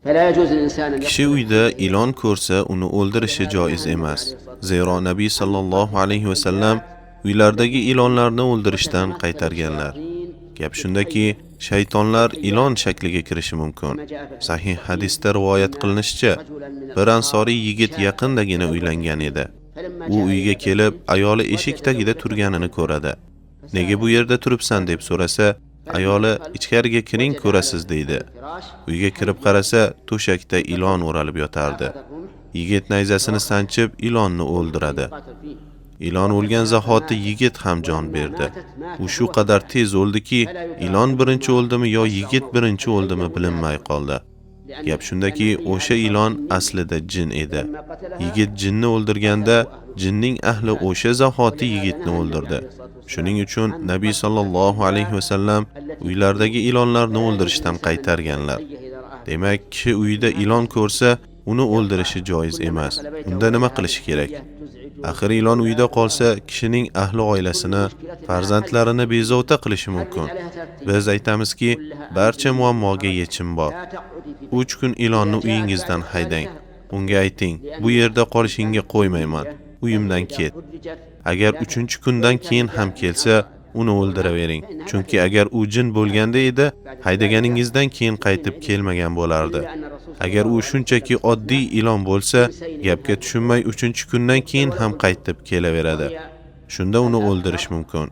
Kishi uyda ilon ko'rsa, uni o'ldirishi joiz emas. Zero Nabiy sallallohu alayhi va sallam uylardagi ilonlarni o'ldirishdan qaytarganlar. Gap shundaki, shaytonlar ilon shakliga kirishi mumkin. Sahih hadisda rivoyat qilinishicha, bir ansoriy yigit yaqindagina uylangan edi. U uyga kelib, ayoli eshik tagida turganini ko'radi. Nega bu yerda turibsan deb so'rasa, ayoli ichkariga kiring ko'rasiz deydi. Uyga kirib qarasa, to'shakda ilon o'ralib yotardi. Yigit nayzasini sanchib ilonni o'ldiradi. Ilon o'lgan zahoti yigit ham jon berdi. U shu qadar tez o'ldiki, ilon birinchi o'ldimi yo yigit birinchi o'ldimi bilinmay qoldi. Gap shundaki, o'sha ilon aslida jin edi. Yigit jinni o'ldirganda, jinning ahli o'sha zahoti yigitni o'ldirdi. Shuning uchun Nabiy sallallohu alayhi va sallam uylardagi ilonlarni o'ldirishdan qaytarganlar. Demak, kishi uyida ilon ko'rsa, uni o'ldirishi joiz emas. Unda nima qilish kerak? Axir ilon uyda qolsa, kishining ahli oilasini, farzandlarini bezovta qilishi mumkin. Biz aytamizki, barcha muammoga yechim bor. 3 kun ilonni uyingizdan haydang. Unga ayting, bu yerda qolishingga qo'ymayman. Uyimdan ket. Agar 3-kundan keyin ham kelsa, uni o'ldiravering. Chunki agar u jin bo'lganda edi, haydaganingizdan keyin qaytib kelmagan bo'lardi. Agar u shunchaki oddiy ilon bo'lsa, gapga tushunmay 3-kundan keyin ham qaytib kelaveradi. Shunda uni o'ldirish mumkin.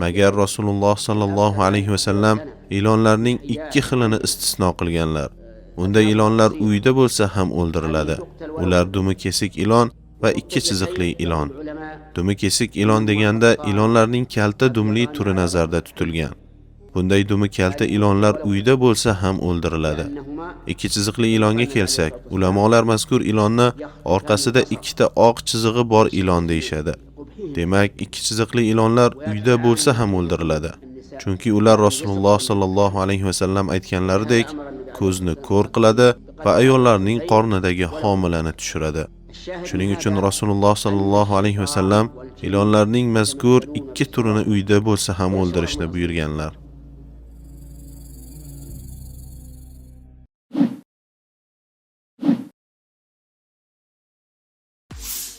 Magar Rasululloh sallallohu alayhi va sallam ilonlarning 2 xilini istisno qilganlar. Unda ilonlar uyda bo'lsa ham o'ldiriladi. Ular dumi kesik ilon va 2 chiziqli ilon. Dumi kesik ilon deganda ilonlarning kalta dumli turi nazarda tutilgan. Bunday dumi kalta ilonlar uyda bo'lsa ham o'ldiriladi. 2 chiziqli ilonga kelsak, ulamolar mazkur ilonni orqasida 2 ta oq chizig'i bor ilon deyshadi. Demak, 2 chiziqli ilonlar uyda bo'lsa ham o'ldiriladi. Chunki ular Rasululloh sallallohu alayhi va sallam aytganlaridek, ko'zni ko'r qiladi va ayollarning qornidagi homilani tushiradi. Shuning uchun Rasululloh sallallohu alayhi va sallam ilonlarning mazkur 2 turini uyda bo'lsa ham o'ldirishni buyurganlar.